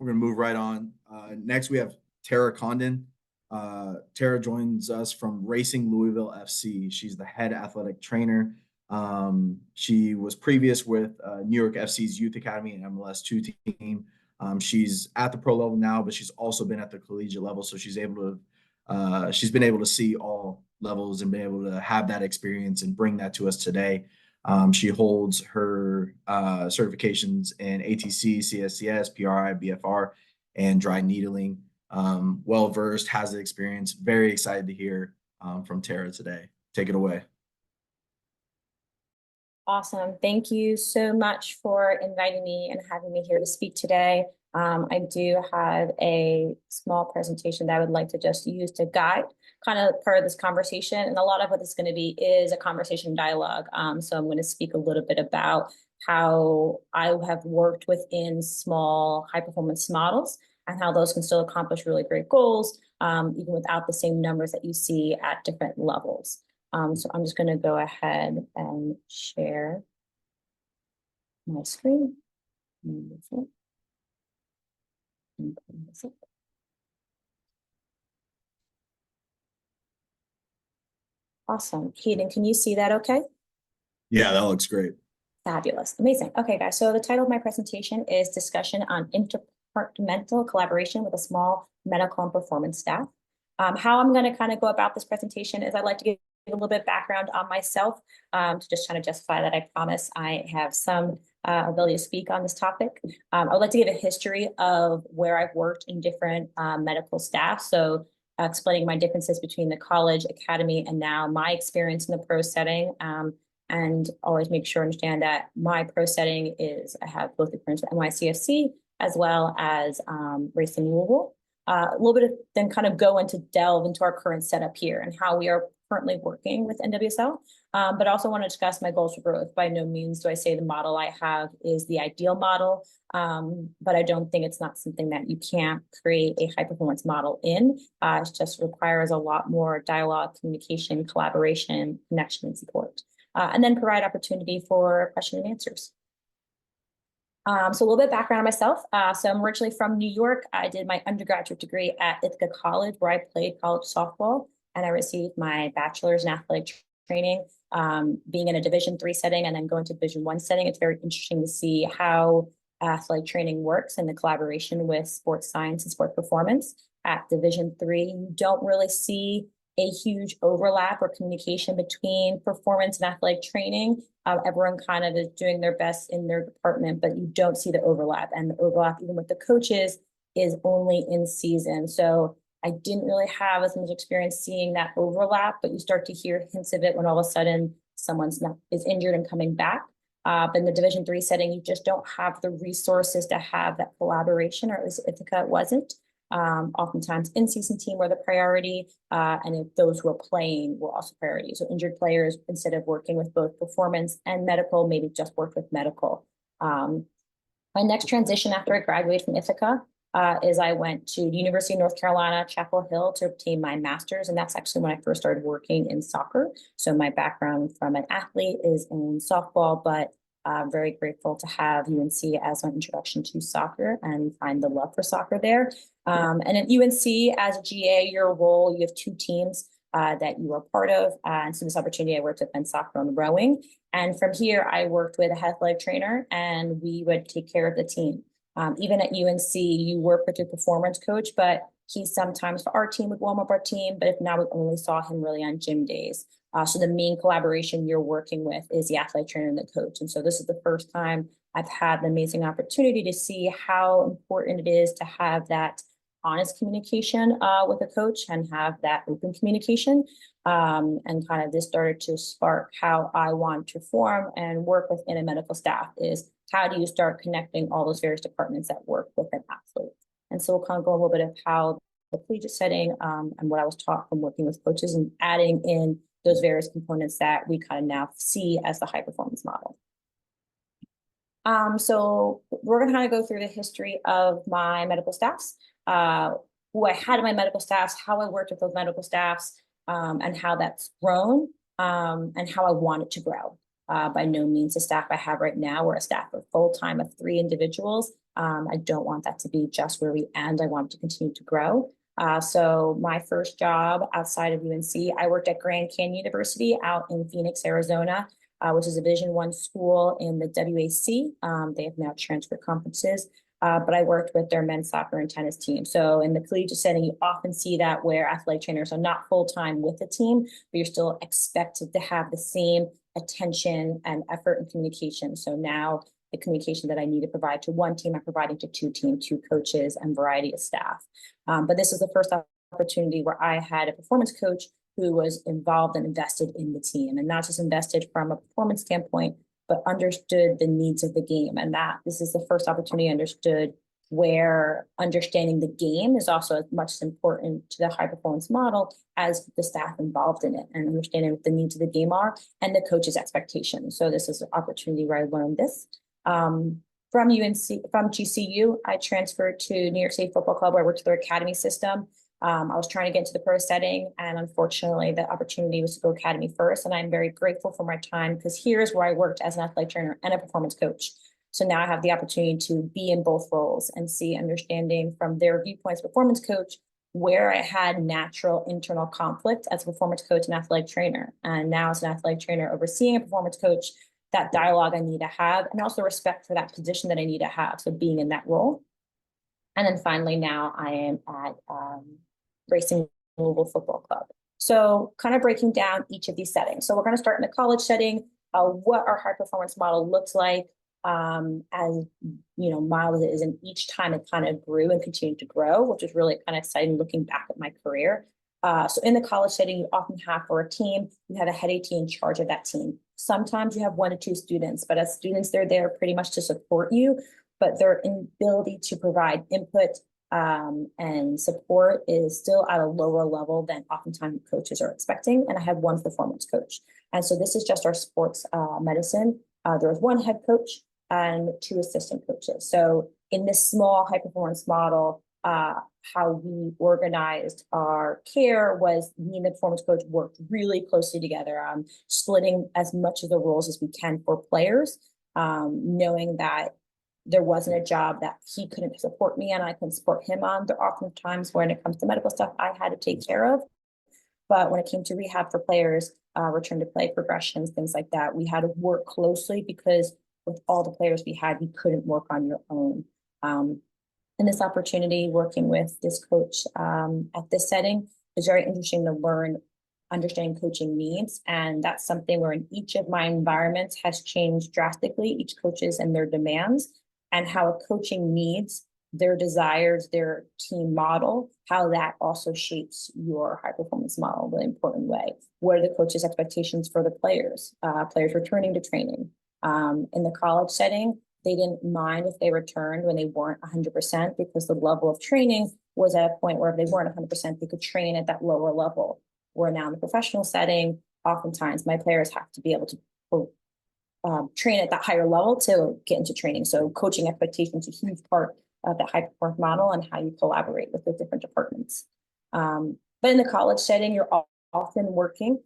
We're gonna move right on. Next, we have Tara Condon. Tara joins us from Racing Louisville FC. She's the head athletic trainer. She was previous with New York FC's Youth Academy and MLS2 team. She's at the pro level now, but she's also been at the collegiate level, so she's been able to see all levels and been able to have that experience and bring that to us today. She holds her certifications in ATC, CSCS, PRI, BFR, and dry needling. Well versed, has the experience. Very excited to hear from Tara today. Take it away. Awesome. Thank you so much for inviting me and having me here to speak today. I do have a small presentation that I would like to just use to guide kind of part of this conversation. And a lot of what this is going to be is a conversation dialogue. So I'm going to speak a little bit about how I have worked within small high performance models and how those can still accomplish really great goals, even without the same numbers that you see at different levels. So I'm just going to go ahead and share my screen. Awesome. Hayden, can you see that okay? Yeah, that looks great. Fabulous. Amazing. Okay, guys. So the title of my presentation is Discussion on Interdepartmental Collaboration with a Small Medical and Performance Staff. How I'm going to kind of go about this presentation is I'd like to give a little bit of background on myself to just kind of justify that I promise I have some ability to speak on this topic. I would like to give a history of where I've worked in different medical staff. So explaining my differences between the college, academy, and now my experience in the pro setting. And always make sure to understand that my pro setting is, I have both experience with NYCFC as well as Racing Louisville. A little bit of then kind of go into delve into our current setup here and how we are currently working with NWSL, but also want to discuss my goals for growth. By no means do I say the model I have is the ideal model, but I don't think it's not something that you can't create a high performance model in. It just requires a lot more dialogue, communication, collaboration, connection, and support, and then provide opportunity for question and answers. So a little bit of background on myself. So I'm originally from New York. I did my undergraduate degree at Ithaca College, where I played college softball, and I received my bachelor's in athletic training. Being in a Division III setting and then going to Division I setting, it's very interesting to see how athletic training works and the collaboration with sports science and sports performance. At Division III, you don't really see a huge overlap or communication between performance and athletic training. Everyone kind of is doing their best in their department, but you don't see the overlap. And the overlap, even with the coaches, is only in season. So I didn't really have as much experience seeing that overlap, but you start to hear hints of it when all of a sudden someone's is injured and coming back. But in the Division III setting, you just don't have the resources to have that collaboration, or at least Ithaca wasn't. Oftentimes in-season team were the priority, and if those who are playing were also priority. So injured players, instead of working with both performance and medical, maybe just worked with medical. My next transition after I graduated from Ithaca is I went to the University of North Carolina, Chapel Hill, to obtain my master's, and that's actually when I first started working in soccer. So my background from an athlete is in softball, but very grateful to have UNC as my introduction to soccer and find the love for soccer there. And at UNC, as a GA, your role, you have two teams that you are part of. And so this opportunity, I worked with men's soccer and rowing. And from here, I worked with a athletic trainer, and we would take care of the team. Even at UNC, you work with your performance coach, but he sometimes for our team would warm up our team, but if not, we only saw him really on gym days. So the main collaboration you're working with is the athletic trainer and the coach. And so this is the first time I've had the amazing opportunity to see how important it is to have that honest communication with a coach and have that open communication. And kind of this started to spark how I want to form and work within a medical staff is how do you start connecting all those various departments that work with an athlete? And so we'll kind of go a little bit of how the collegiate setting and what I was taught from working with coaches and adding in those various components that we kind of now see as the high performance model. So we're going to kind of go through the history of my medical staffs, who I had in my medical staffs, how I worked with those medical staffs, and how that's grown, and how I want it to grow. By no means the staff I have right now, we're a staff of full-time of 3 individuals. I don't want that to be just where we end. I want to continue to grow. So my first job outside of UNC, I worked at Grand Canyon University out in Phoenix, Arizona, which is a Division I school in the WAC. They have now transferred conferences, but I worked with their men's soccer and tennis team. So in the collegiate setting, you often see that where athletic trainers are not full-time with the team, but you're still expected to have the same attention and effort and communication. So now the communication that I need to provide to one team, I'm providing to two teams, two coaches, and variety of staff. But this is the first opportunity where I had a performance coach who was involved and invested in the team, and not just invested from a performance standpoint, but understood the needs of the game. And that this is the first opportunity I understood where understanding the game is also as much as important to the high performance model as the staff involved in it, and understanding what the needs of the game are and the coach's expectations. So this is an opportunity where I learned this. From GCU, I transferred to New York State Football Club, where I worked with their academy system. I was trying to get into the pro setting, and unfortunately the opportunity was to go academy first. And I'm very grateful for my time, because here's where I worked as an athletic trainer and a performance coach. So now I have the opportunity to be in both roles and see, understanding from their viewpoints, performance coach, where I had natural internal conflict as a performance coach and athletic trainer. And now as an athletic trainer overseeing a performance coach, that dialogue I need to have, and also respect for that position that I need to have. So being in that role. And then finally, now I am at Racing Louisville Football Club. So kind of breaking down each of these settings. So we're going to start in the college setting, what our high performance model looks like, as mild as it is, and each time it kind of grew and continued to grow, which is really kind of exciting looking back at my career. So in the college setting, you often have, for a team, you have a head AT in charge of that team. Sometimes you have 1 to 2 students, but as students, they're there pretty much to support you, but their ability to provide input and support is still at a lower level than oftentimes coaches are expecting. And I have 1 performance coach. And so this is just our sports medicine. There was 1 head coach and 2 assistant coaches. So in this small high performance model, how we organized our care was me and the performance coach worked really closely together, splitting as much of the roles as we can for players, knowing that there wasn't a job that he couldn't support me and I couldn't support him on. There are often times when it comes to medical stuff I had to take care of. But when it came to rehab for players, return to play progressions, things like that, we had to work closely, because with all the players we had, you couldn't work on your own. And this opportunity working with this coach at this setting is very interesting to learn, understanding coaching needs. And that's something where in each of my environments has changed drastically, each coaches and their demands, and how a coaching needs, their desires, their team model, how that also shapes your high performance model in an important way. What are the coach's expectations for the players, players returning to training? In the college setting, they didn't mind if they returned when they weren't 100%, because the level of training was at a point where if they weren't 100%, they could train at that lower level. Where now in the professional setting, oftentimes my players have to be able to train at that higher level to get into training. So coaching expectations is a huge part of the high performance model and how you collaborate with the different departments. But in the college setting, you're often working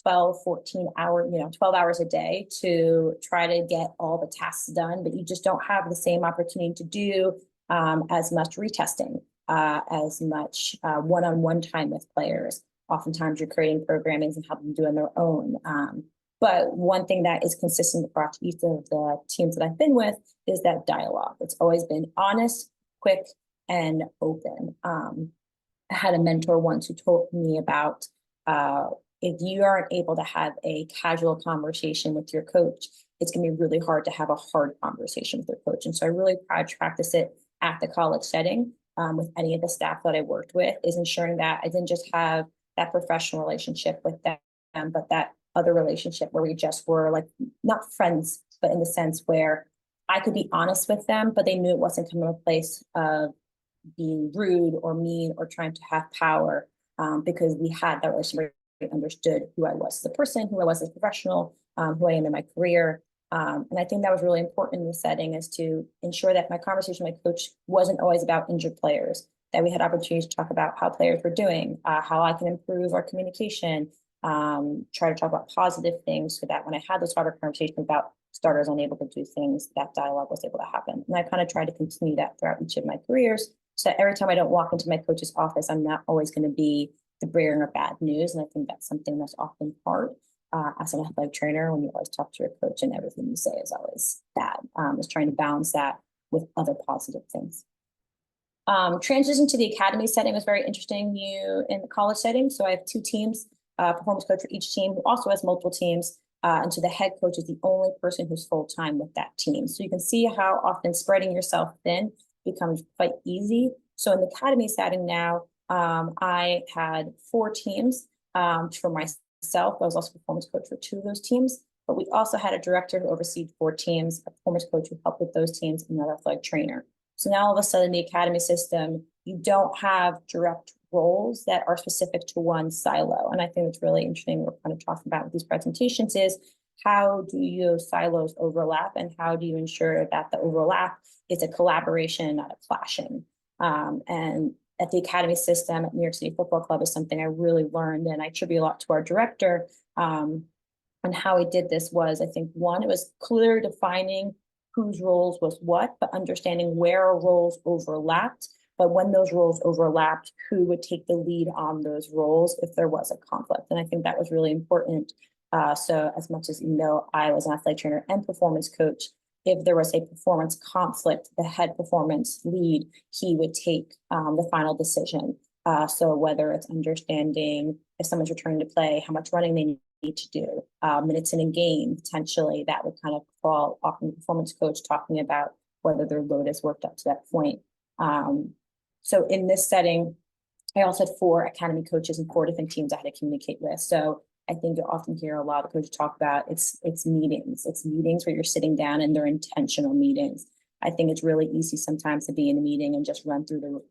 12, 14 hours, 12 hours a day to try to get all the tasks done, but you just don't have the same opportunity to do as much retesting, as much one-on-one time with players. Oftentimes you're creating programmings and helping them do on their own. But one thing that is consistent across each of the teams that I've been with is that dialogue. It's always been honest, quick, and open. I had a mentor once who told me about if you aren't able to have a casual conversation with your coach, it's going to be really hard to have a hard conversation with your coach. And so I really practice it at the college setting with any of the staff that I worked with, is ensuring that I didn't just have that professional relationship with them, but that other relationship where we just were like, not friends, but in the sense where I could be honest with them, but they knew it wasn't coming from a place of being rude or mean or trying to have power, because we had that relationship. Understood who I was as a person, who I was as a professional, who I am in my career. And I think that was really important in the setting, is to ensure that my conversation with my coach wasn't always about injured players, that we had opportunities to talk about how players were doing, how I can improve our communication, try to talk about positive things, so that when I had those harder conversations about starters unable to do things, that dialogue was able to happen. And I kind of tried to continue that throughout each of my careers. So every time I don't walk into my coach's office, I'm not always going to be the bearer of bad news. And I think that's something that's often hard as an athletic trainer, when you always talk to your coach and everything you say is always bad, is trying to balance that with other positive things. Transition to the academy setting was very interesting in the college setting. So I have 2 teams, performance coach for each team, who also has multiple teams. And so the head coach is the only person who's full-time with that team. So you can see how often spreading yourself thin becomes quite easy. So in the academy setting now, I had 4 teams for myself. I was also performance coach for 2 of those teams, but we also had a director who overseed 4 teams, a performance coach who helped with those teams, and another athletic trainer. So now all of a sudden, the academy system, you don't have direct roles that are specific to one silo. And I think it's really interesting, we're kind of talking about with these presentations, is how do those silos overlap, and how do you ensure that the overlap is a collaboration, not a clashing? And at the academy system at New York City Football Club is something I really learned, and I attribute a lot to our director. And how he did this was, I think, one, it was clear defining whose roles was what, but understanding where our roles overlapped. But when those roles overlapped, who would take the lead on those roles if there was a conflict? And I think that was really important. So as much as I was an athletic trainer and performance coach, if there was a performance conflict, the head performance lead, he would take the final decision. So whether it's understanding if someone's returning to play, how much running they need to do, minutes in a game, potentially that would kind of fall off the performance coach talking about whether their load is worked up to that point. So in this setting, I also had 4 academy coaches and 4 different teams I had to communicate with. So I think you often hear a lot of coaches talk about it's meetings. It's meetings where you're sitting down and they're intentional meetings. I think it's really easy sometimes to be in a meeting and just run through the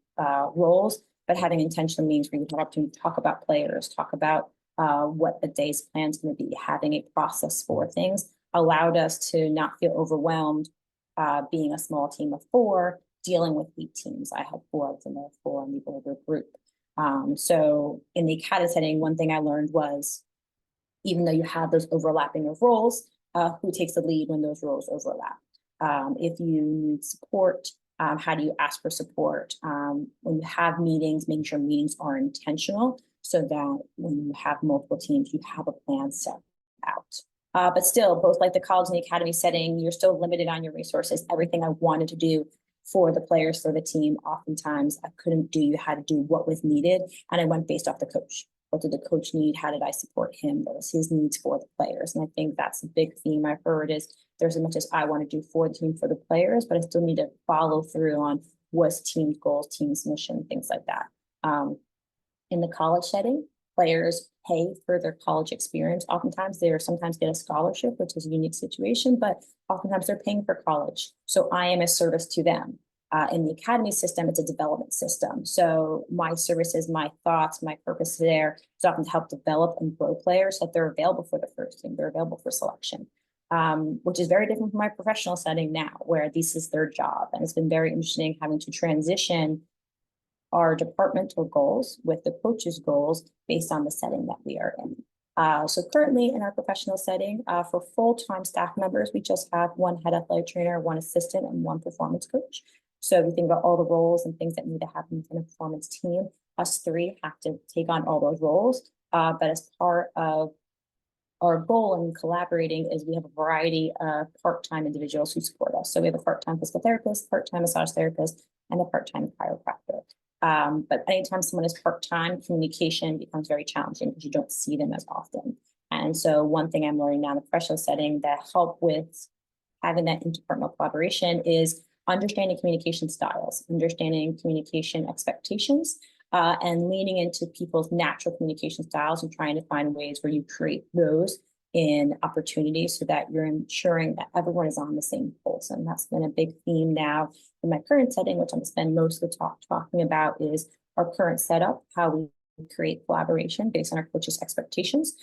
roles, but having intentional meetings where you have to talk about players, talk about what the day's plan is going to be, having a process for things allowed us to not feel overwhelmed being a small team of 4, dealing with 8 teams. I had 4 of them, there were 4 in the older group. So in the academy setting, one thing I learned was, even though you have those overlapping of roles, who takes the lead when those roles overlap? If you need support, how do you ask for support? When you have meetings, making sure meetings are intentional so that when you have multiple teams, you have a plan set out. But still, both like the college and the academy setting, you're still limited on your resources. Everything I wanted to do for the players, for the team, oftentimes I couldn't do. You had to do what was needed, and I went based off the coach. What did the coach need? How did I support him? What was his needs for the players? And I think that's a big theme I've heard is there's as much as I want to do for the team, for the players, but I still need to follow through on what's team's goals, team's mission, things like that. In the college setting, players pay for their college experience. Oftentimes they sometimes get a scholarship, which is a unique situation, but oftentimes they're paying for college. So I am a service to them. In the academy system, it's a development system. So my services, my thoughts, my purpose there is often to help develop and grow players so that they're available for the first team, they're available for selection, which is very different from my professional setting now, where this is their job. And it's been very interesting having to transition our departmental goals with the coach's goals based on the setting that we are in. So currently in our professional setting, for full-time staff members, we just have 1 head athletic trainer, 1 assistant, and 1 performance coach. So if you think about all the roles and things that need to happen within a performance team, us 3 have to take on all those roles. But as part of our goal in collaborating is we have a variety of part-time individuals who support us. So we have a part-time physical therapist, part-time massage therapist, and a part-time chiropractor. But anytime someone is part-time, communication becomes very challenging because you don't see them as often. And so one thing I'm learning now in the professional setting that help with having that interpersonal collaboration is understanding communication styles, understanding communication expectations, and leaning into people's natural communication styles and trying to find ways where you create those in opportunities so that you're ensuring that everyone is on the same pulse. And that's been a big theme now in my current setting, which I'm going to spend most of the talk talking about is our current setup, how we create collaboration based on our coaches' expectations.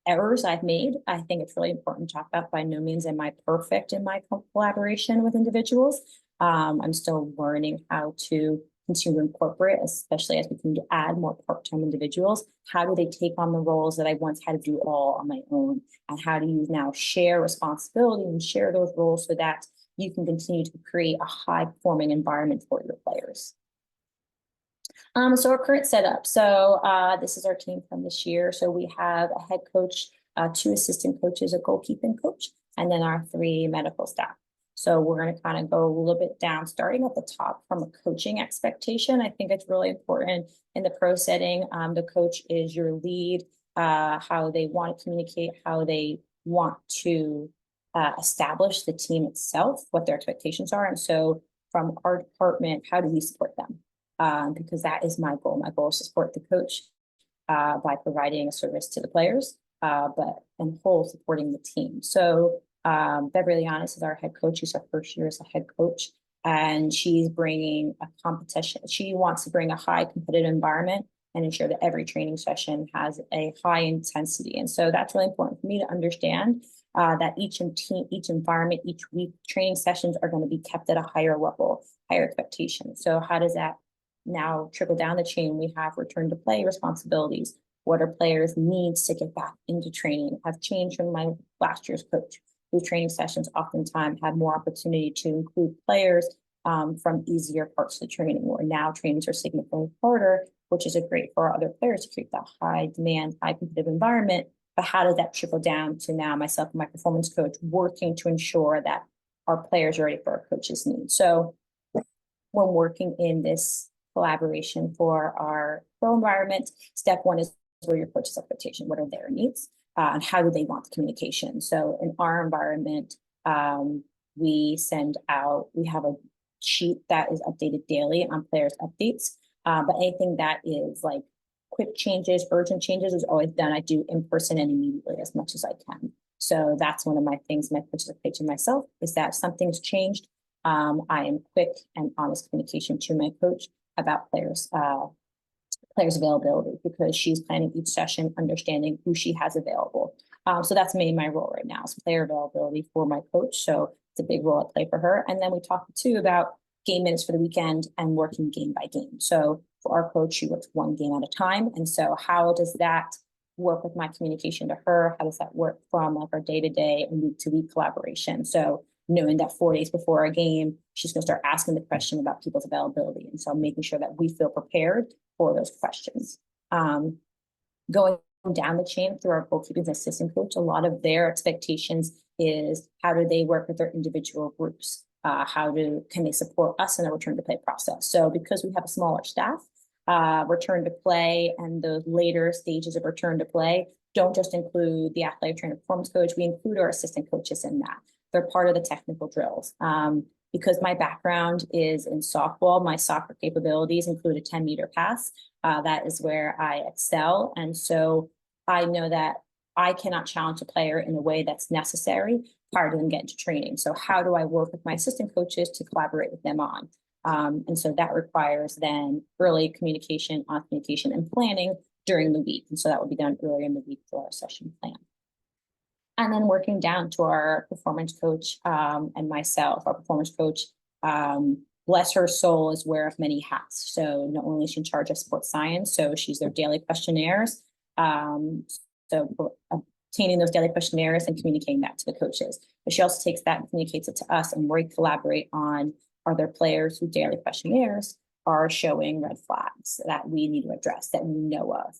Errors I've made, I think it's really important to talk about. By no means am I perfect in my collaboration with individuals. I'm still learning how to continue to incorporate, especially as we continue to add more part-time individuals. How do they take on the roles that I once had to do all on my own? And how do you now share responsibility and share those roles so that you can continue to create a high-performing environment for your players? So our current setup. So this is our team from this year. So we have a head coach, 2 assistant coaches, a goalkeeping coach, and then our 3 medical staff. So we're going to kind of go a little bit down, starting at the top from a coaching expectation. I think it's really important in the pro setting. The coach is your lead, how they want to communicate, how they want to establish the team itself, what their expectations are. And so from our department, how do we support them? Because that is my goal. My goal is to support the coach by providing a service to the players, but in whole supporting the team. So Beverly Honest is our head coach. She's her first year as a head coach, and she's bringing a competition. She wants to bring a high competitive environment and ensure that every training session has a high intensity. And so that's really important for me to understand that each environment, each week, training sessions are going to be kept at a higher level, higher expectation. So how does that now trickle down the chain? We have return to play responsibilities. What are players' needs to get back into training have changed from my last year's coach, whose training sessions oftentimes had more opportunity to include players from easier parts of the training, where now trainings are significantly harder, which is great for our other players to create that high demand, high competitive environment. But how does that trickle down to now myself and my performance coach working to ensure that our players are ready for our coach's needs? So when working in this collaboration for our pro environment, step 1 is what are your coach's expectation? What are their needs? And how do they want the communication? So in our environment, we have a sheet that is updated daily on players' updates. But anything that is like quick changes, urgent changes is always done. I do in person and immediately as much as I can. So that's one of my things, my coach's expectation myself, is that something's changed. I am quick and honest communication to my coach about players' availability, because she's planning each session, understanding who she has available. So that's mainly my role right now, is player availability for my coach. So it's a big role I play for her. And then we talk too about game minutes for the weekend and working game by game. So for our coach, she works 1 game at a time. And so how does that work with my communication to her? How does that work from like our day-to-day and week-to-week collaboration? So knowing that 4 days before a game, she's going to start asking the question about people's availability. And so making sure that we feel prepared for those questions. Going down the chain through our goalkeeping assistant coach, a lot of their expectations is how do they work with their individual groups? Can they support us in the return to play process? So because we have a smaller staff, return to play and the later stages of return to play don't just include the athletic trainer performance coach, we include our assistant coaches in that. They're part of the technical drills. Because my background is in softball, my soccer capabilities include a 10-meter pass. That is where I excel. And so I know that I cannot challenge a player in a way that's necessary prior to them getting to training. So how do I work with my assistant coaches to collaborate with them on? And so that requires then early communication, on communication, and planning during the week. And so that will be done earlier in the week for our session plan. And then working down to our performance coach and myself. Our performance coach, bless her soul, is wearer of many hats. So not only is she in charge of sports science, so she's their daily questionnaires. So obtaining those daily questionnaires and communicating that to the coaches. But she also takes that and communicates it to us, and we collaborate on, are there players whose daily questionnaires are showing red flags that we need to address, that we know of.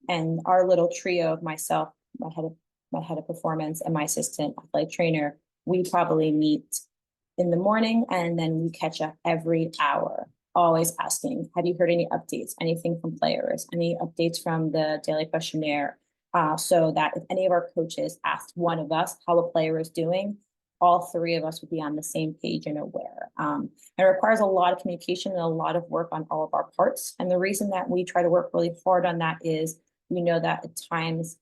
And our little trio of myself, my head of performance, and my assistant athletic trainer, we probably meet in the morning and then we catch up every hour, always asking, have you heard any updates, anything from players, any updates from the daily questionnaire? So that if any of our coaches asked one of us how a player is doing, all 3 of us would be on the same page and aware. It requires a lot of communication and a lot of work on all of our parts. And the reason that we try to work really hard on that is we know that at times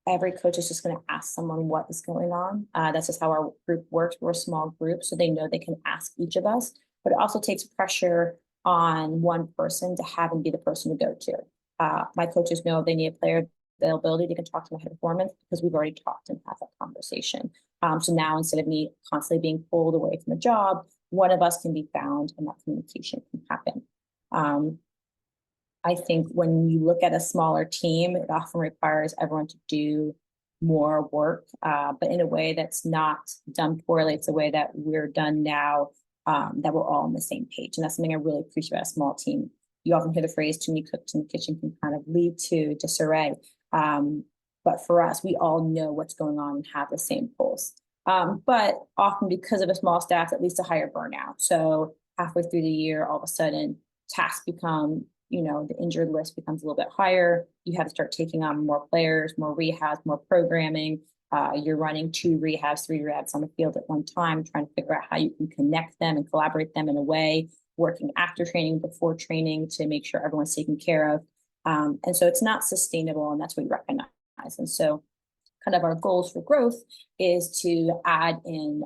every coach is just going to ask someone what is going on. That's just how our group works. We're a small group, so they know they can ask each of us. But it also takes pressure on one person to have and be the person to go to. My coaches know if they need a player availability, they can talk to my head of performance because we've already talked and had that conversation. So now instead of me constantly being pulled away from a job, one of us can be found and that communication can happen. I think when you look at a smaller team, it often requires everyone to do more work, but in a way that's not done poorly. It's a way that we're done now, that we're all on the same page. And that's something I really appreciate about a small team. You often hear the phrase too many cooks in the kitchen can kind of lead to disarray. But for us, we all know what's going on and have the same pulse. But often because of a small staff, that leads to higher burnout. So halfway through the year, all of a sudden tasks become, the injured list becomes a little bit higher. You have to start taking on more players, more rehabs, more programming. You're running 2 rehabs, 3 rehabs on the field at one time, trying to figure out how you can connect them and collaborate them in a way, working after training, before training to make sure everyone's taken care of. And so it's not sustainable, and that's what we recognize. And so kind of our goals for growth is to add in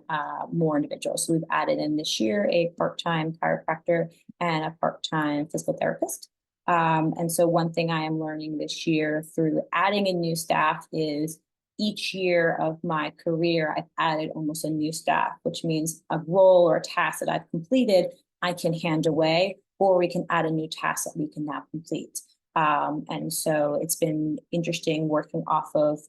more individuals. So we've added in this year a part-time chiropractor and a part-time physical therapist. And so one thing I am learning this year through adding in new staff is each year of my career, I've added almost a new staff, which means a role or a task that I've completed, I can hand away, or we can add a new task that we can now complete. And so it's been interesting working off of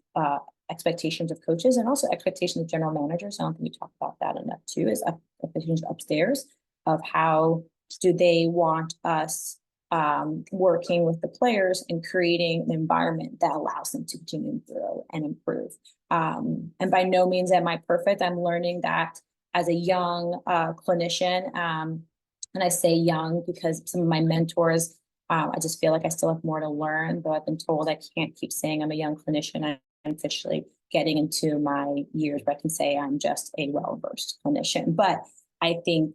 expectations of coaches and also expectations of general managers. I don't think we talked about that enough too, is expectations upstairs of how do they want us working with the players and creating an environment that allows them to continue to grow and improve. And by no means am I perfect. I'm learning that as a young clinician, and I say young because some of my mentors, I just feel like I still have more to learn, though I've been told I can't keep saying I'm a young clinician. I'm officially getting into my years where I can say I'm just a well-versed clinician. But I think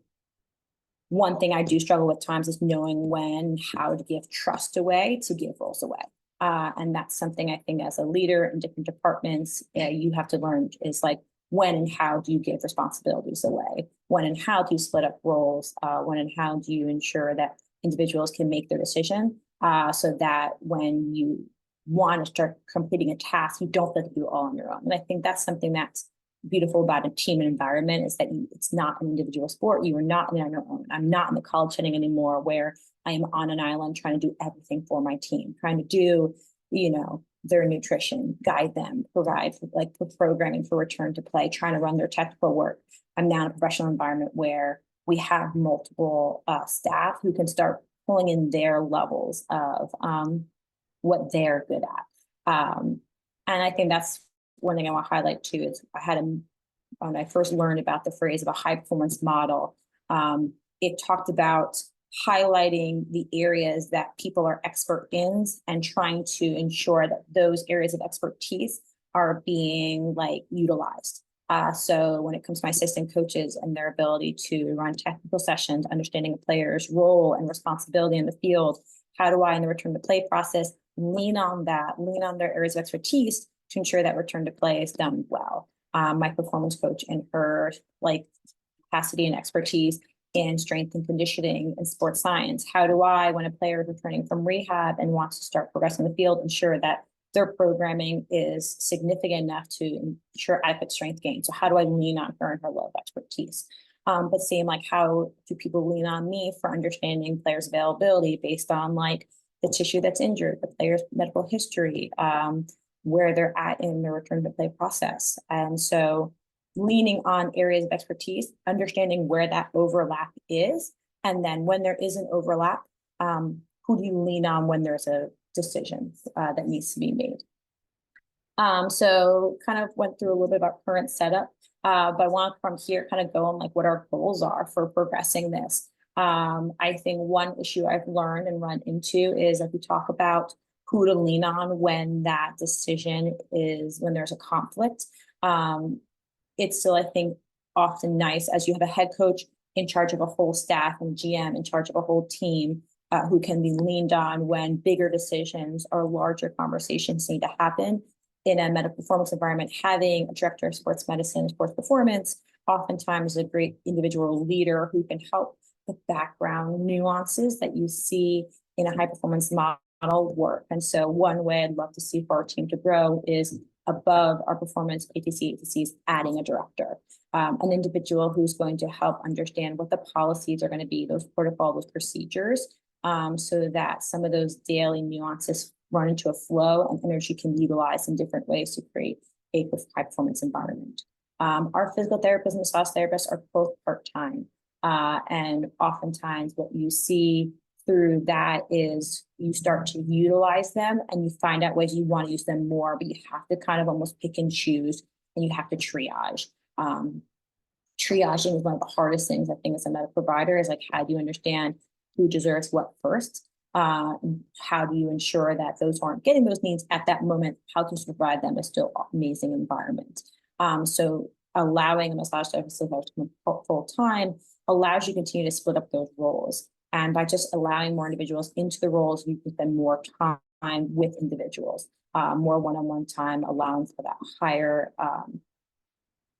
one thing I do struggle with times is knowing when, how to give trust away, to give roles away. And that's something I think as a leader in different departments, you have to learn is like, when and how do you give responsibilities away? When and how do you split up roles? When and how do you ensure that individuals can make their decision so that when you want to start completing a task, you don't have to do it all on your own. And I think that's something that's beautiful about a team and environment is that it's not an individual sport. You are not on your own. I'm not in the college setting anymore where I am on an island trying to do everything for my team, trying to do, their nutrition, guide them, provide like for programming for return to play, trying to run their technical work. I'm now in a professional environment where we have multiple staff who can start pulling in their levels of what they're good at. And I think that's one thing I want to highlight too is when I first learned about the phrase of a high performance model, it talked about highlighting the areas that people are expert in and trying to ensure that those areas of expertise are being utilized. So when it comes to my assistant coaches and their ability to run technical sessions, understanding a player's role and responsibility in the field, how do I in the return to play process lean on their areas of expertise to ensure that return to play is done well. My performance coach and her capacity and expertise in strength and conditioning and sports science. How do I, when a player is returning from rehab and wants to start progressing in the field, ensure that their programming is significant enough to ensure adequate strength gain? So how do I lean on her and her level of expertise? But same how do people lean on me for understanding players' availability based on the tissue that's injured, the player's medical history, where they're at in the return to play process. And so leaning on areas of expertise, understanding where that overlap is. And then when there is an overlap, who do you lean on when there's a decision that needs to be made? So kind of went through a little bit of our current setup, but I want from here kind of go on what our goals are for progressing this. I think one issue I've learned and run into is we talk about who to lean on when that decision is, when there's a conflict. It's still, I think, often nice as you have a head coach in charge of a whole staff and GM in charge of a whole team who can be leaned on when bigger decisions or larger conversations need to happen. In a medical performance environment, having a director of sports medicine, sports performance, oftentimes a great individual leader who can help the background nuances that you see in a high performance model work. And so one way I'd love to see for our team to grow is above our performance ATCs, adding a director, an individual who's going to help understand what the policies are going to be, those protocols, those procedures, so that some of those daily nuances run into a flow and energy can be utilized in different ways to create a high performance environment. Our physical therapists and massage therapists are both part-time. And oftentimes what you see through that is you start to utilize them and you find out ways you want to use them more, but you have to kind of almost pick and choose and you have to triage. Triaging is one of the hardest things I think as a medical provider is like, how do you understand who deserves what first? How do you ensure that those who aren't getting those needs at that moment, how can you provide them a still amazing environment? So allowing a massage therapist to work full time allows you to continue to split up those roles. And by just allowing more individuals into the roles, you can spend more time with individuals, more one-on-one time, allowing for that higher,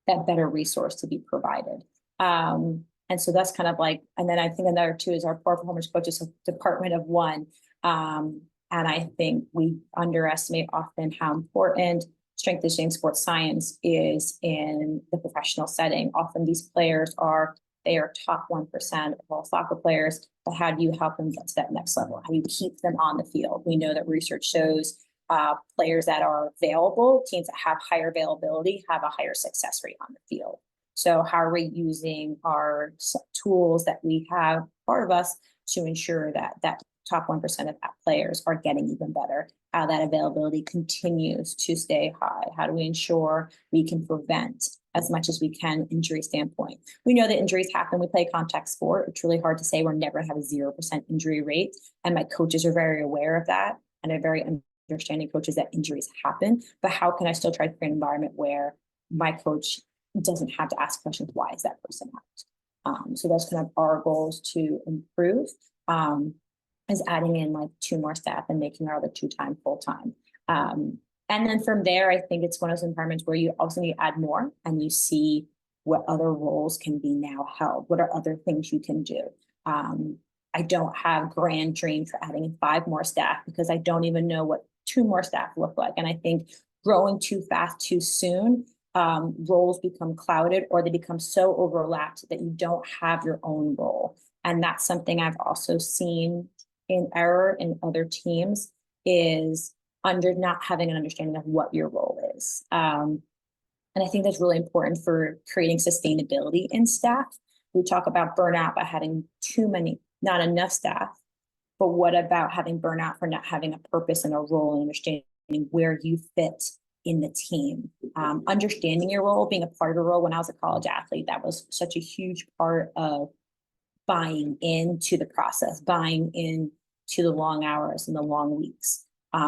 that better resource to be provided. And so that's kind of like, and then I think another two is our core performance coaches, a department of one. And I think we underestimate often how important strength and conditioning sports science is in the professional setting. Often these players they are top 1% of all soccer players, but how do you help them get to that next level? How do you keep them on the field? We know that research shows players that are available, teams that have higher availability, have a higher success rate on the field. So how are we using our tools that we have part of us to ensure that that top 1% of that players are getting even better, how that availability continues to stay high? How do we ensure we can prevent as much as we can injury standpoint? We know that injuries happen. We play contact sport. It's really hard to say we're never going to have a 0% injury rate. And my coaches are very aware of that. And are very understanding coaches that injuries happen. But how can I still try to create an environment where my coach doesn't have to ask questions, why is that person out? So that's kind of our goals to improve, is adding in like 2 more staff and making our other 2-time full-time. And then from there, I think it's one of those environments where you also need to add more and you see what other roles can be now held. What are other things you can do? I don't have grand dreams for adding 5 more staff because I don't even know what 2 more staff look like. And I think growing too fast, too soon, roles become clouded or they become so overlapped that you don't have your own role. And that's something I've also seen in error in other teams is under not having an understanding of what your role is. And I think that's really important for creating sustainability in staff. We talk about burnout by having too many, not enough staff, but what about having burnout for not having a purpose and a role and understanding where you fit in the team? Understanding your role, being a part of a role. When I was a college athlete, that was such a huge part of buying into the process, buying into the long hours and the long weeks.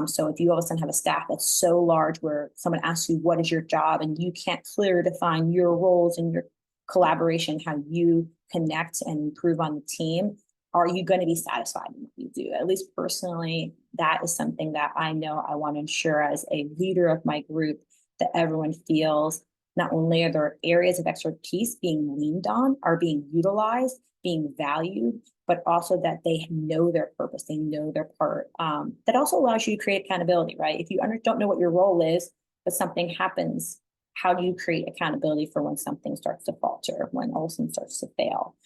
So if you all of a sudden have a staff that's so large where someone asks you, what is your job? And you can't clearly define your roles and your collaboration, how you connect and improve on the team, are you going to be satisfied in what you do? At least personally, that is something that I know I want to ensure as a leader of my group, that everyone feels not only are there areas of expertise being leaned on, are being utilized, being valued, but also that they know their purpose, they know their part. That also allows you to create accountability, right? If you don't know what your role is, but something happens, how do you create accountability for when something starts to falter, when all of a sudden starts to fail?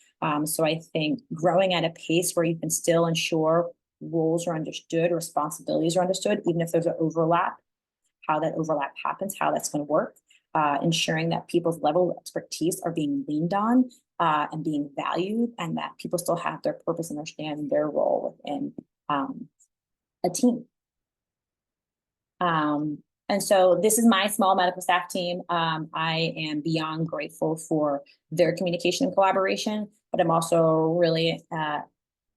So I think growing at a pace where you can still ensure roles are understood, responsibilities are understood, even if there's an overlap, how that overlap happens, how that's going to work, ensuring that people's level of expertise are being leaned on and being valued, and that people still have their purpose and understand their role within a team. And so this is my small medical staff team. I am beyond grateful for their communication and collaboration, but I'm also really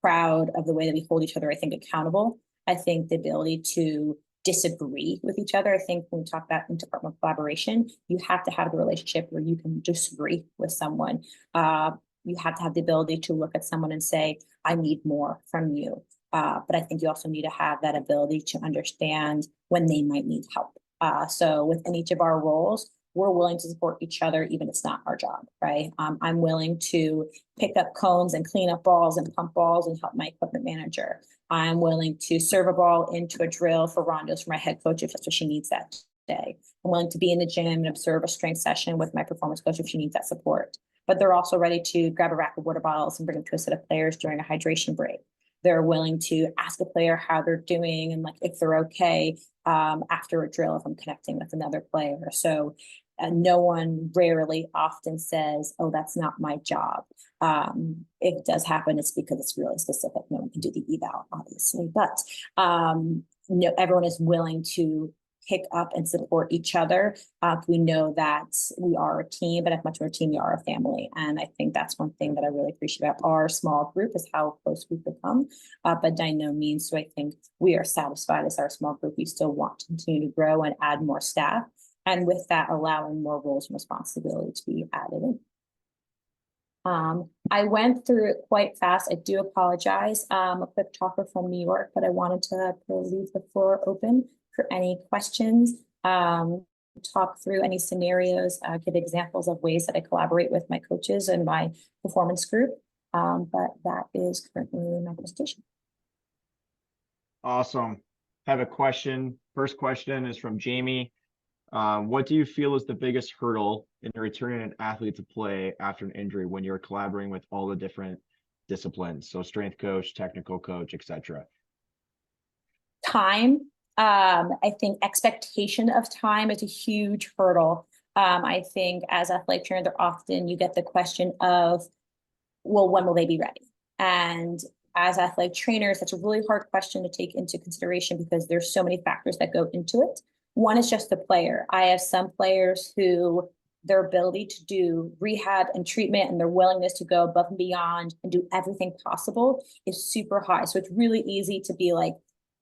proud of the way that we hold each other, I think, accountable. I think the ability to disagree with each other. I think when we talk about interdepartmental collaboration, you have to have the relationship where you can disagree with someone. You have to have the ability to look at someone and say, I need more from you. But I think you also need to have that ability to understand when they might need help. So within each of our roles, we're willing to support each other, even if it's not our job, right? I'm willing to pick up cones and clean up balls and pump balls and help my equipment manager. I'm willing to serve a ball into a drill for rondos for my head coach if that's what she needs that day. I'm willing to be in the gym and observe a strength session with my performance coach if she needs that support. But they're also ready to grab a rack of water bottles and bring them to a set of players during a hydration break. They're willing to ask a player how they're doing and like if they're okay after a drill if I'm connecting with another player. So no one rarely often says, oh, that's not my job. If it does happen, it's because it's really specific. No one can do the eval, obviously, but no, everyone is willing to pick up and support each other. We know that we are a team, but as much of a team, we are a family. And I think that's one thing that I really appreciate about our small group is how close we've become. But by no means do I think we are satisfied as our small group. We still want to continue to grow and add more staff. And with that, allowing more roles and responsibility to be added in. I went through it quite fast. I do apologize. A quick talker from New York, but I wanted to leave the floor open for any questions, talk through any scenarios, give examples of ways that I collaborate with my coaches and my performance group. But that is currently my presentation. Awesome. I have a question. First question is from Jamie. What do you feel is the biggest hurdle in returning an athlete to play after an injury when you're collaborating with all the different disciplines? So strength coach, technical coach, etc. Time. I think expectation of time is a huge hurdle. I think as athletic trainer, there often you get the question of, well, when will they be ready? And as athletic trainers, that's a really hard question to take into consideration because there's so many factors that go into it. One is just the player. I have some players who their ability to do rehab and treatment and their willingness to go above and beyond and do everything possible is super high. So it's really easy to be like,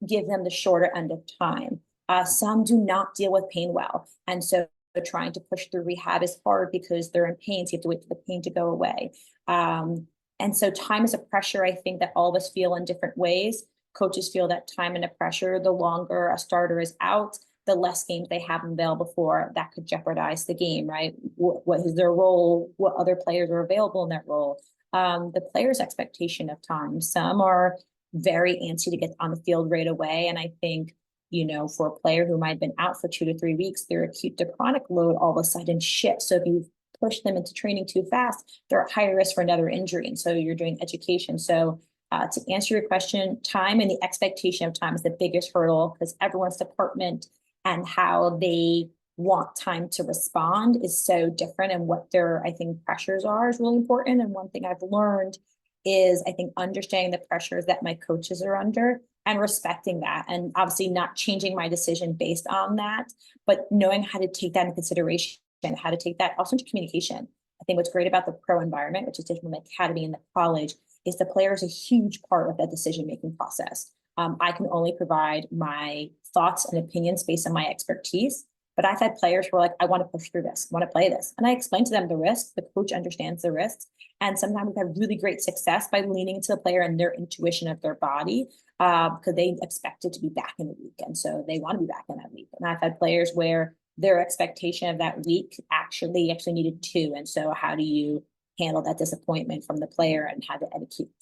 give them the shorter end of time. Some do not deal with pain well. And so trying to push through rehab is hard because they're in pain. So you have to wait for the pain to go away. And so time is a pressure, I think, that all of us feel in different ways. Coaches feel that time and a pressure, the longer a starter is out, the less games they have available for, that could jeopardize the game, right? What is their role? What other players are available in that role? The player's expectation of time. Some are very antsy to get on the field right away. And I think, you know, for a player who might have been out for 2 to 3 weeks, their acute to chronic load all of a sudden shifts. So if you push them into training too fast, they're at higher risk for another injury. And so you're doing education. So to answer your question, time and the expectation of time is the biggest hurdle because everyone's department and how they want time to respond is so different. And what their, I think, pressures are is really important. And one thing I've learned is I think understanding the pressures that my coaches are under and respecting that, and obviously not changing my decision based on that, but knowing how to take that into consideration and how to take that also into communication. I think what's great about the pro environment, which is different from the academy and the college, is the player is a huge part of that decision-making process. I can only provide my thoughts and opinions based on my expertise, but I've had players who are like, I want to push through this, I want to play this. And I explain to them the risks, the coach understands the risks. And sometimes we've had really great success by leaning into the player and their intuition of their body because they expect it to be back in a week. And so they want to be back in that week. And I've had players where their expectation of that week actually needed 2. And so how do you handle that disappointment from the player and how to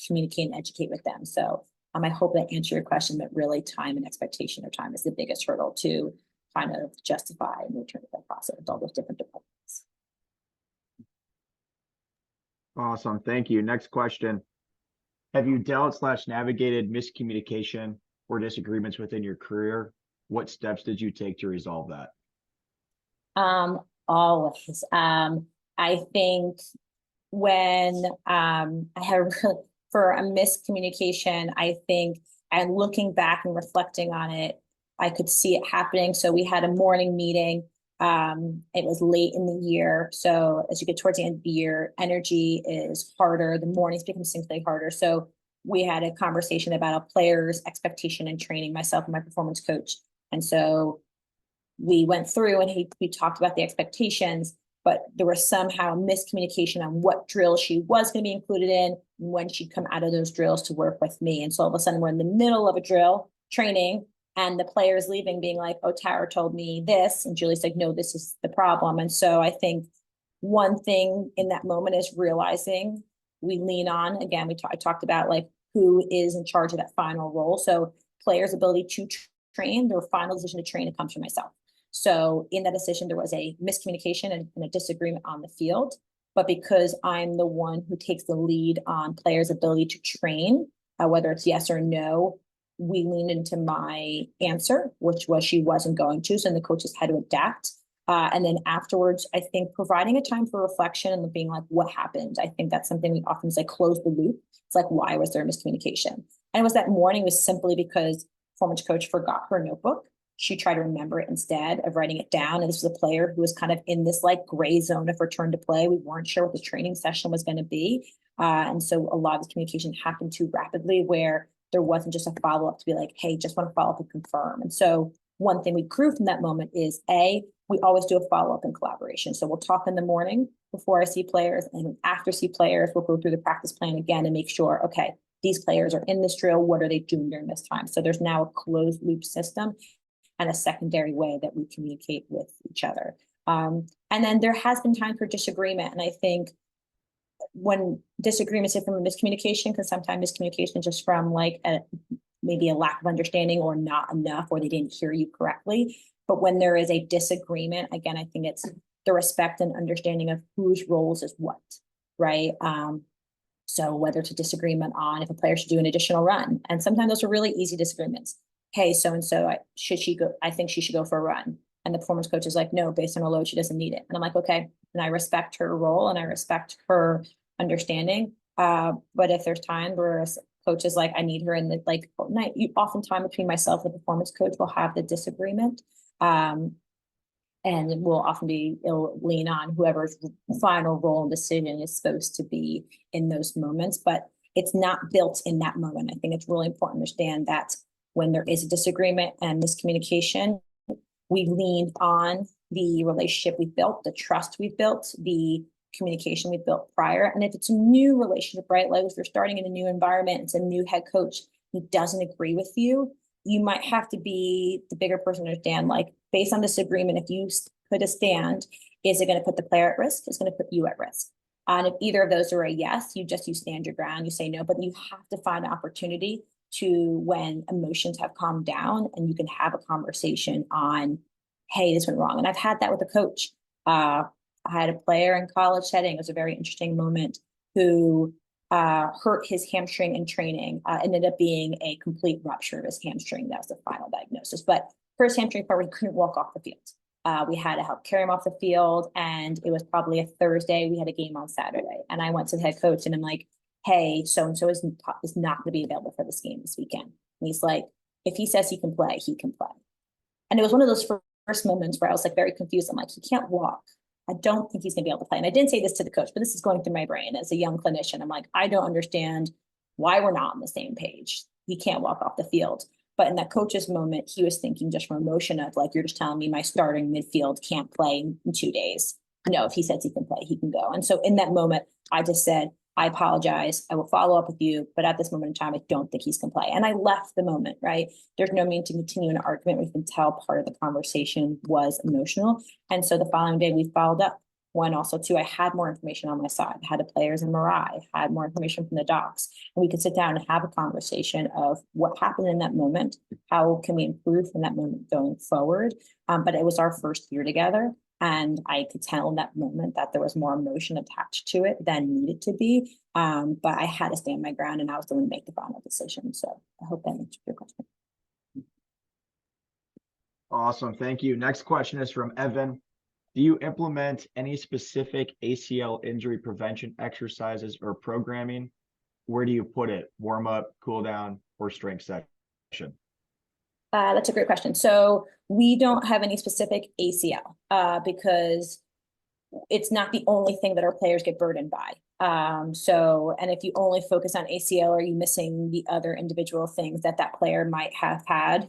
communicate and educate with them? So I hope that answered your question, but really time and expectation of time is the biggest hurdle to kind of justify and return to that process with all those different departments. Awesome. Thank you. Next question. Have you dealt / navigated miscommunication or disagreements within your career? What steps did you take to resolve that? Always. I think when I had for a miscommunication, I think, and looking back and reflecting on it, I could see it happening. So we had a morning meeting. It was late in the year. So as you get towards the end of the year, energy is harder. The mornings become distinctly harder. So we had a conversation about a player's expectation and training, myself and my performance coach. And so we went through and we talked about the expectations, but there was somehow miscommunication on what drill she was going to be included in and when she'd come out of those drills to work with me. And so all of a sudden we're in the middle of a drill training and the player's leaving being like, oh, Tara told me this. And Julie's like, no, this is the problem. And so I think one thing in that moment is realizing we lean on, again, I talked about like who is in charge of that final role. So players' ability to train, their final decision to train, it comes from myself. So in that decision, there was a miscommunication and a disagreement on the field. But because I'm the one who takes the lead on players' ability to train, whether it's yes or no, we leaned into my answer, which was she wasn't going to. So then the coaches had to adapt. And then afterwards, I think providing a time for reflection and being like, what happened? I think that's something we often say, close the loop. It's like, why was there a miscommunication? And it was that morning was simply because performance coach forgot her notebook. She tried to remember it instead of writing it down. And this was a player who was kind of in this like gray zone of return to play. We weren't sure what the training session was going to be. And so a lot of the communication happened too rapidly where there wasn't just a follow-up to be like, hey, just want to follow up and confirm. And so one thing we grew from that moment is we always do a follow-up in collaboration. So we'll talk in the morning before I see players, and after I see players, we'll go through the practice plan again and make sure, okay, these players are in this drill. What are they doing during this time? So there's now a closed loop system and a secondary way that we communicate with each other. And then there has been time for disagreement. And I think when disagreements are from a miscommunication, because sometimes miscommunication is just from like maybe a lack of understanding or not enough, or they didn't hear you correctly. But when there is a disagreement, again, I think it's the respect and understanding of whose roles is what, right? So whether it's a disagreement on if a player should do an additional run, and sometimes those are really easy disagreements. Hey, so-and-so, should she go? I think she should go for a run. And the performance coach is like, no, based on her load, she doesn't need it. And I'm like, okay. And I respect her role and I respect her understanding. But if there's time where a coach is like, I need her in the like night, oftentimes between myself and the performance coach will have the disagreement. And it will often it'll lean on whoever's final role and decision is supposed to be in those moments, but it's not built in that moment. I think it's really important to understand that when there is a disagreement and miscommunication, we leaned on the relationship we built, the trust we built, the communication we built prior. And if it's a new relationship, right, like if you're starting in a new environment, it's a new head coach who doesn't agree with you, you might have to be the bigger person to understand, like, based on this agreement, if you put a stand, is it going to put the player at risk? It's going to put you at risk. And if either of those are a yes, you stand your ground, you say no, but you have to find an opportunity to, when emotions have calmed down, and you can have a conversation on, hey, this went wrong. And I've had that with a coach. I had a player in college setting. It was a very interesting moment, who hurt his hamstring in training, ended up being a complete rupture of his hamstring. That was the final diagnosis. But first hamstring part, he couldn't walk off the field. We had to help carry him off the field, and it was probably a Thursday. We had a game on Saturday, and I went to the head coach and I'm like, hey, so-and-so is not going to be available for this game this weekend. And he's like, if he says he can play, he can play. And it was one of those first moments where I was like very confused. I'm like, he can't walk. I don't think he's going to be able to play. And I didn't say this to the coach, but this is going through my brain as a young clinician. I'm like, I don't understand why we're not on the same page. He can't walk off the field. But in that coach's moment, he was thinking just from emotion of like, you're just telling me my starting midfield can't play in 2 days. No, if he says he can play, he can go. And so in that moment, I just said, I apologize. I will follow up with you. But at this moment in time, I don't think he's going to play. And I left the moment, right? There's no need to continue an argument. We can tell part of the conversation was emotional. And so the following day we followed up. One, also two, I had more information on my side. I had the players in Mirai, had more information from the docs, and we could sit down and have a conversation of what happened in that moment. How can we improve from that moment going forward? But it was our first year together. And I could tell in that moment that there was more emotion attached to it than needed to be. But I had to stand my ground, and I was the one to make the final decision. So I hope that answered your question. Awesome. Thank you. Next question is from Evan. Do you implement any specific ACL injury prevention exercises or programming? Where do you put it? Warm up, cool down, or strength session? That's a great question. So we don't have any specific ACL because it's not the only thing that our players get burdened by. And if you only focus on ACL, are you missing the other individual things that player might have had?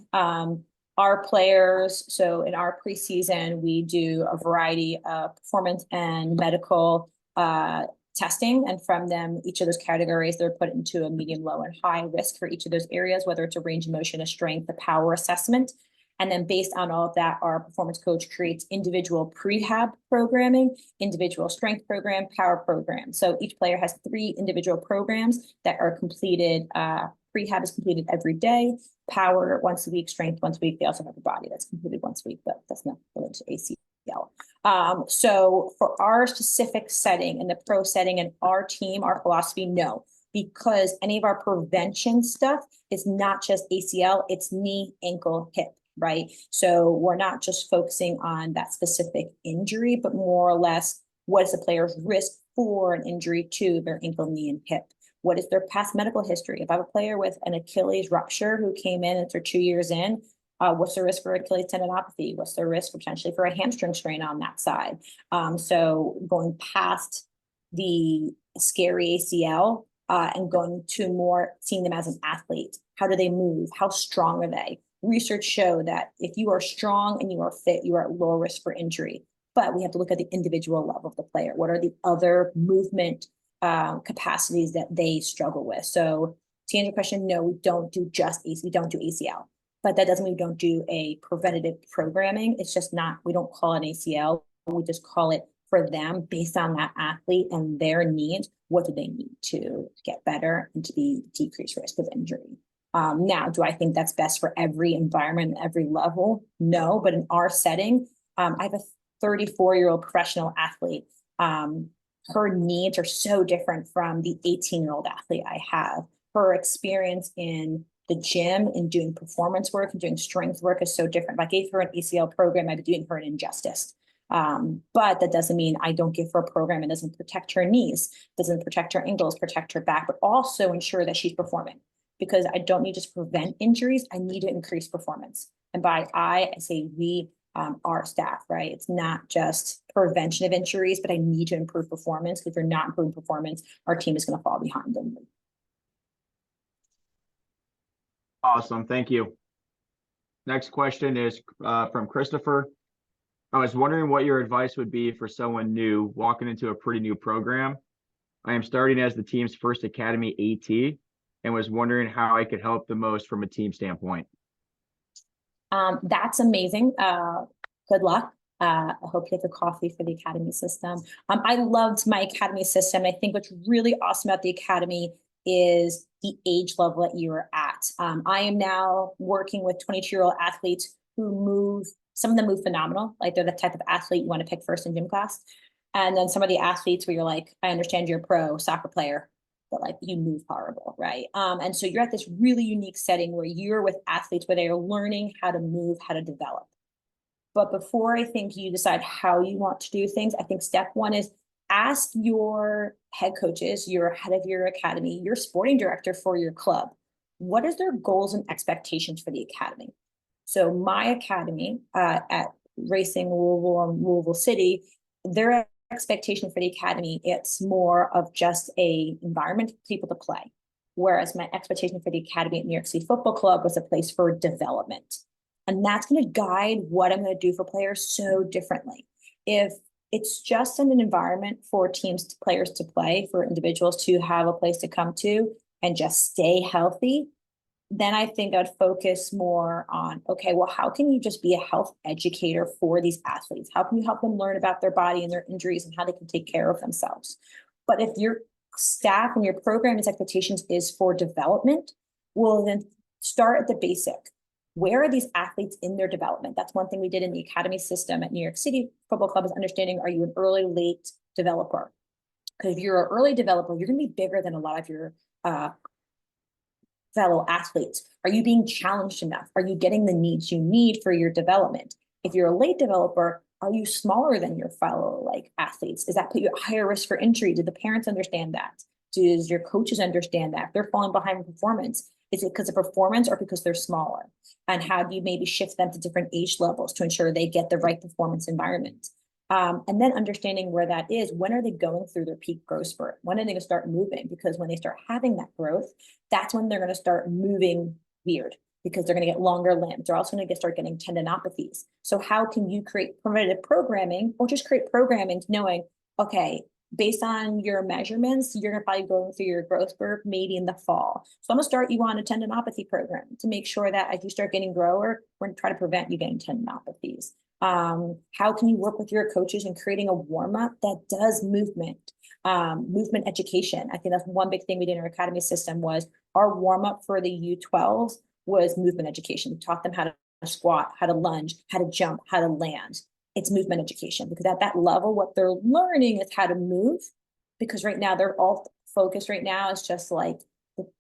Our players, so in our preseason, we do a variety of performance and medical testing. And from them, each of those categories, they're put into a medium, low, and high risk for each of those areas, whether it's a range of motion, a strength, a power assessment. And then based on all of that, our performance coach creates individual prehab programming, individual strength program, power program. So each player has 3 individual programs that are completed Prehab is completed every day, power once a week, strength once a week. They also have a body that's completed once a week, but that's not related to ACL. So for our specific setting and the pro setting and our team, our philosophy, no, because any of our prevention stuff is not just ACL, it's knee, ankle, hip, right? So we're not just focusing on that specific injury, but more or less what is the player's risk for an injury to their ankle, knee, and hip? What is their past medical history? If I have a player with an Achilles rupture who came in and they're 2 years in, what's the risk for Achilles tendinopathy? What's the risk potentially for a hamstring strain on that side? So going past the scary ACL and going to more seeing them as an athlete. How do they move? How strong are they? Research show that if you are strong and you are fit, you are at lower risk for injury. But we have to look at the individual level of the player. What are the other movement capacities that they struggle with? So to answer your question, no, we don't do just ACL. We don't do ACL. But that doesn't mean we don't do a preventative programming. It's just not, we don't call it ACL. We just call it for them based on that athlete and their needs. What do they need to get better and to be decreased risk of injury? Now, do I think that's best for every environment, every level? No, but in our setting, I have a 34-year-old professional athlete. Her needs are so different from the 18-year-old athlete I have. Her experience in the gym and doing performance work and doing strength work is so different. If I gave her an ACL program, I'd be doing her an injustice. But that doesn't mean I don't give her a program. It doesn't protect her knees, doesn't protect her ankles, protect her back, but also ensure that she's performing. Because I don't need to just prevent injuries, I need to increase performance. And by I say we, our staff, right? It's not just prevention of injuries, but I need to improve performance. Because if you're not improving performance, our team is going to fall behind them. Awesome, thank you. Next question is from Christopher. I was wondering what your advice would be for someone new walking into a pretty new program. I am starting as the team's first academy AT and was wondering how I could help the most from a team standpoint. That's amazing. Good luck. I hope you have the coffee for the academy system. I loved my academy system. I think what's really awesome about the academy is the age level that you are at. I am now working with 22-year-old athletes who move. Some of them move phenomenal, like they're the type of athlete you want to pick first in gym class. And then some of the athletes where you're like, I understand you're a pro soccer player, but like you move horrible, right? And so you're at this really unique setting where you're with athletes where they are learning how to move, how to develop. But before I think you decide how you want to do things, I think step one is ask your head coaches, your head of your academy, your sporting director for your club, what is their goals and expectations for the academy? So my academy at Racing Louisville and Louisville City, their expectation for the academy, it's more of just a environment for people to play. Whereas my expectation for the academy at New York City Football Club was a place for development. And that's going to guide what I'm going to do for players so differently. If it's just an environment for teams, players to play, for individuals to have a place to come to and just stay healthy, then I think I'd focus more on, okay, well, how can you just be a health educator for these athletes? How can you help them learn about their body and their injuries and how they can take care of themselves? But if your staff and your program's expectations is for development, well, then start at the basic. Where are these athletes in their development? That's one thing we did in the academy system at New York City Football Club is understanding, are you an early, late developer? Because if you're an early developer, you're going to be bigger than a lot of your fellow athletes. Are you being challenged enough? Are you getting the needs you need for your development? If you're a late developer, are you smaller than your fellow athletes? Does that put you at higher risk for injury? Do the parents understand that? Does your coaches understand that? If they're falling behind in performance, is it because of performance or because they're smaller? And how do you maybe shift them to different age levels to ensure they get the right performance environment? And then understanding where that is, when are they going through their peak growth spurt? When are they going to start moving? Because when they start having that growth, that's when they're going to start moving weird because they're going to get longer limbs. They're also going to start getting tendinopathies. So how can you create preventative programming or just create programming knowing, okay, based on your measurements, you're going to probably go through your growth spurt maybe in the fall. So I'm going to start you on a tendinopathy program to make sure that as you start getting grower, we're going to try to prevent you getting tendinopathies. How can you work with your coaches in creating a warm-up that does movement? Movement education. I think that's one big thing we did in our academy system was our warm-up for the U12s was movement education. We taught them how to squat, how to lunge, how to jump, how to land. It's movement education because at that level, what they're learning is how to move. Because right now they're all focused right now is just like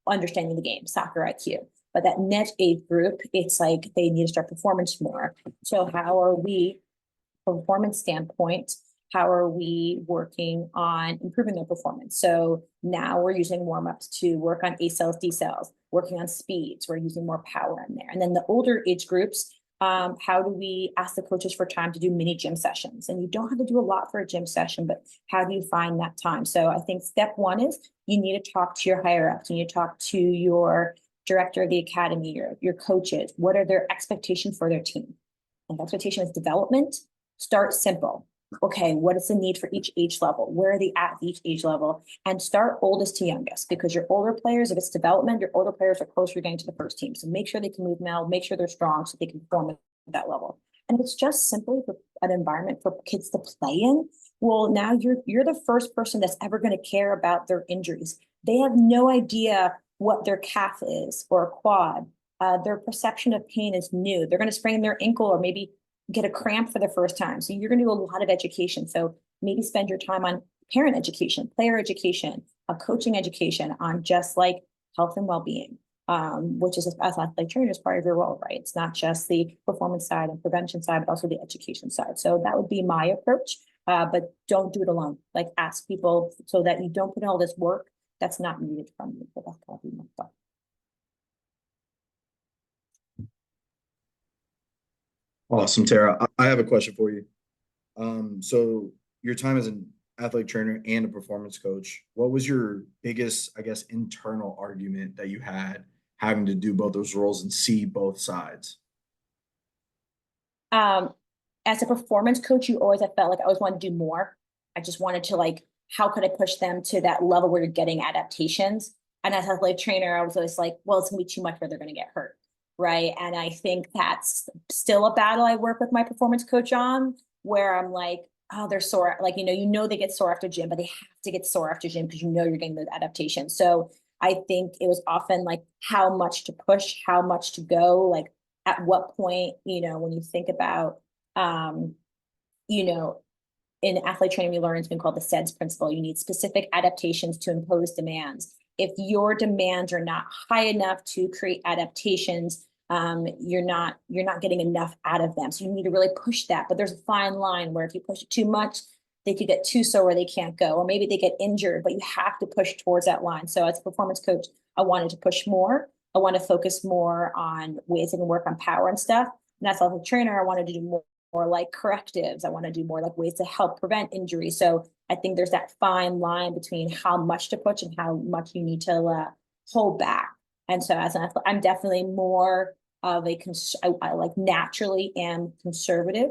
understanding the game, soccer IQ. But that next age group, it's like they need to start performance more. So how are we, from performance standpoint, how are we working on improving their performance? So now we're using warm-ups to work on A cells, D cells, working on speeds. We're using more power in there. And then the older age groups, how do we ask the coaches for time to do mini gym sessions? And you don't have to do a lot for a gym session, but how do you find that time? So I think step one is you need to talk to your higher ups. You need to talk to your director of the academy, your coaches. What are their expectations for their team? And the expectation is development. Start simple. Okay, what is the need for each age level? Where are they at each age level? And start oldest to youngest, because your older players, if it's development, your older players are closer to getting to the first team. So make sure they can move now, make sure they're strong so they can perform at that level. And it's just simply for an environment for kids to play in. Well, now you're the first person that's ever going to care about their injuries. They have no idea what their calf is or a quad. Their perception of pain is new. They're going to sprain their ankle or maybe get a cramp for the first time. So you're going to do a lot of education. So maybe spend your time on parent education, player education, coaching education on just like health and well-being, which is as athletic trainer is part of your role, right? It's not just the performance side and prevention side, but also the education side. So that would be my approach, but don't do it alone. Like ask people so that you don't put in all this work that's not needed from you. But that's probably my thought. Awesome, Tara. I have a question for you. So your time as an athletic trainer and a performance coach, what was your biggest, I guess, internal argument that you had having to do both those roles and see both sides? As a performance coach, you always, I felt like I always wanted to do more. I just wanted to like, how could I push them to that level where you're getting adaptations? And as an athletic trainer, I was always like, well, it's gonna be too much where they're gonna get hurt. Right. And I think that's still a battle I work with my performance coach on, where I'm like, oh, they're sore. Like, they get sore after gym, but they have to get sore after gym because you're getting those adaptations. So I think it was often like how much to push, how much to go, like at what point, when you think about, in athlete training, we learn it's been called the SEDS principle. You need specific adaptations to impose demands. If your demands are not high enough to create adaptations, you're not getting enough out of them. So you need to really push that. But there's a fine line where if you push it too much, they could get too sore where they can't go, or maybe they get injured, but you have to push towards that line. So as a performance coach, I wanted to push more. I want to focus more on ways I can work on power and stuff. And as a trainer, I wanted to do more like correctives. I want to do more like ways to help prevent injury. So I think there's that fine line between how much to push and how much you need to hold back. And so as an athlete, I'm definitely more of I like naturally am conservative.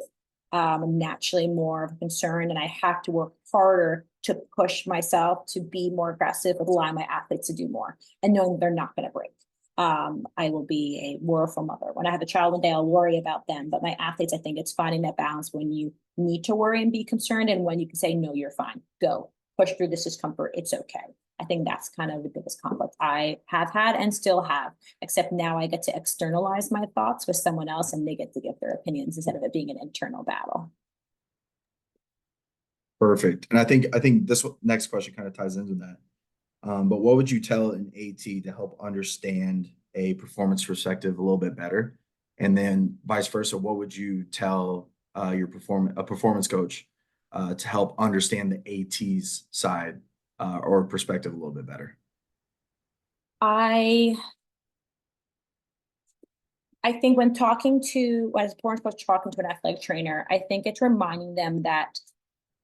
I'm naturally more of a concern, and I have to work harder to push myself to be more aggressive with allowing my athletes to do more and knowing that they're not going to break. I will be a worryful mother. When I have a child one day, I'll worry about them. But my athletes, I think it's finding that balance when you need to worry and be concerned and when you can say, no, you're fine. Go push through this discomfort. It's okay. I think that's kind of the biggest conflict I have had and still have, except now I get to externalize my thoughts with someone else and they get to give their opinions instead of it being an internal battle. Perfect. And I think this next question kind of ties into that. But what would you tell an AT to help understand a performance perspective a little bit better? And then vice versa, what would you tell a performance coach to help understand the AT's side or perspective a little bit better? I think when talking to, as a performance coach talking to an athletic trainer, I think it's reminding them that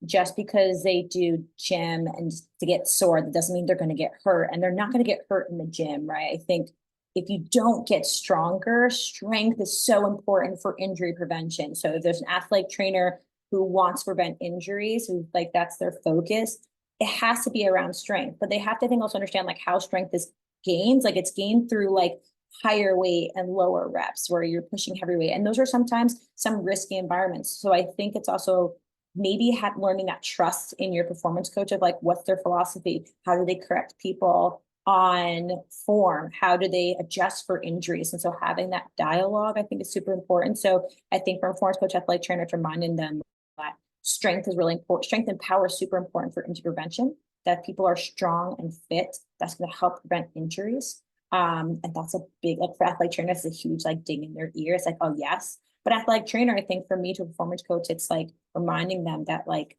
just because they do gym and to get sore, that doesn't mean they're going to get hurt, and they're not going to get hurt in the gym, right? I think if you don't get stronger, strength is so important for injury prevention. So if there's an athletic trainer who wants to prevent injuries, who like that's their focus, it has to be around strength. But they have to also understand like how strength is gained. Like it's gained through like higher weight and lower reps where you're pushing heavy weight. And those are sometimes some risky environments. So I think it's also maybe learning that trust in your performance coach of like, what's their philosophy? How do they correct people on form? How do they adjust for injuries? And so having that dialogue, I think, is super important. So I think for a performance coach, athletic trainer, it's reminding them that strength is really important. Strength and power is super important for injury prevention, that people are strong and fit. That's going to help prevent injuries. And that's a big, like for athletic trainer, it's a huge like ding in their ear. It's like, oh yes. But athletic trainer, I think for me to a performance coach, it's like reminding them that like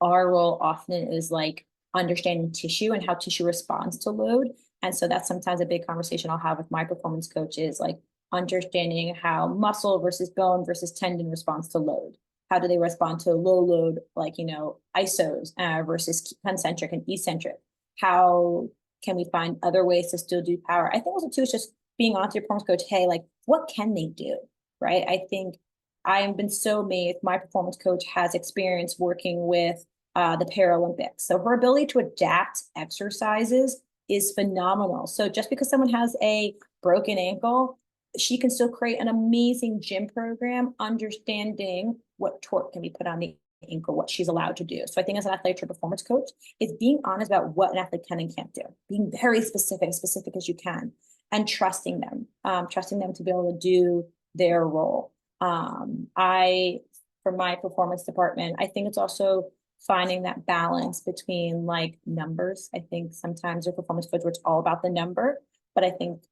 our role often is like understanding tissue and how tissue responds to load. And so that's sometimes a big conversation I'll have with my performance coach is like understanding how muscle versus bone versus tendon responds to load. How do they respond to low load, like, you know, isos versus concentric and eccentric? How can we find other ways to still do power? I think also too, is just being honest with your performance coach, hey, like, what can they do, right? I think I've been so amazed. My performance coach has experience working with the Paralympics. So her ability to adapt exercises is phenomenal. So just because someone has a broken ankle, she can still create an amazing gym program, understanding what torque can be put on the ankle, what she's allowed to do. So I think as an athletic performance coach, it's being honest about what an athlete can and can't do, being very specific as you can, and trusting them to be able to do their role. For my performance department, I think it's also finding that balance between like numbers. I think sometimes your performance coach, it's all about the number, but I think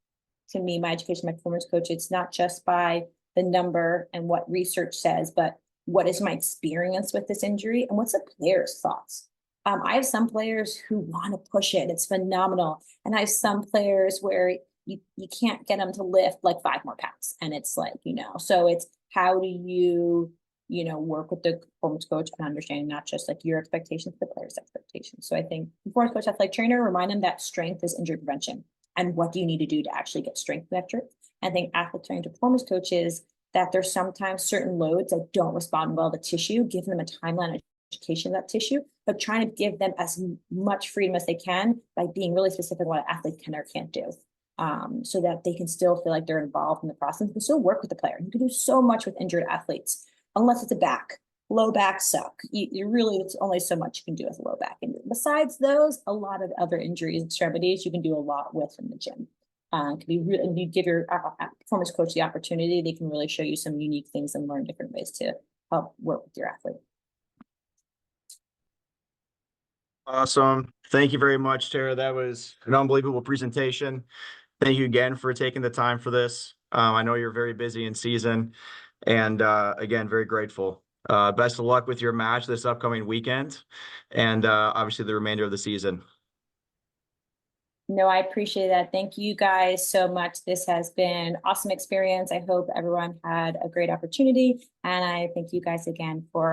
to me, my education, my performance coach, it's not just by the number and what research says, but what is my experience with this injury and what's the player's thoughts. I have some players who want to push it. It's phenomenal. And I have some players where you can't get them to lift like 5 more pounds. And it's like, you know, so it's how do you work with the performance coach and understanding not just like your expectations, but the player's expectations. So I think performance coach, athletic trainer, remind them that strength is injury prevention. And what do you need to do to actually get strength metrics? I think athletic training to performance coaches, that there's sometimes certain loads that don't respond well to tissue, give them a timeline of education of that tissue, but trying to give them as much freedom as they can by being really specific what an athlete can or can't do. So that they can still feel like they're involved in the process. You can still work with the player. You can do so much with injured athletes, unless it's a back. Low back suck. You really, it's only so much you can do with a low back injury. Besides those, a lot of other injuries, extremities, you can do a lot with in the gym. Can be really, and you give your performance coach the opportunity, they can really show you some unique things and learn different ways to help work with your athlete. Awesome. Thank you very much, Tara. That was an unbelievable presentation. Thank you again for taking the time for this. I know you're very busy in season, and again, very grateful. Best of luck with your match this upcoming weekend, and obviously the remainder of the season. No, I appreciate that. Thank you guys so much. This has been an awesome experience. I hope everyone had a great opportunity, and I thank you guys again for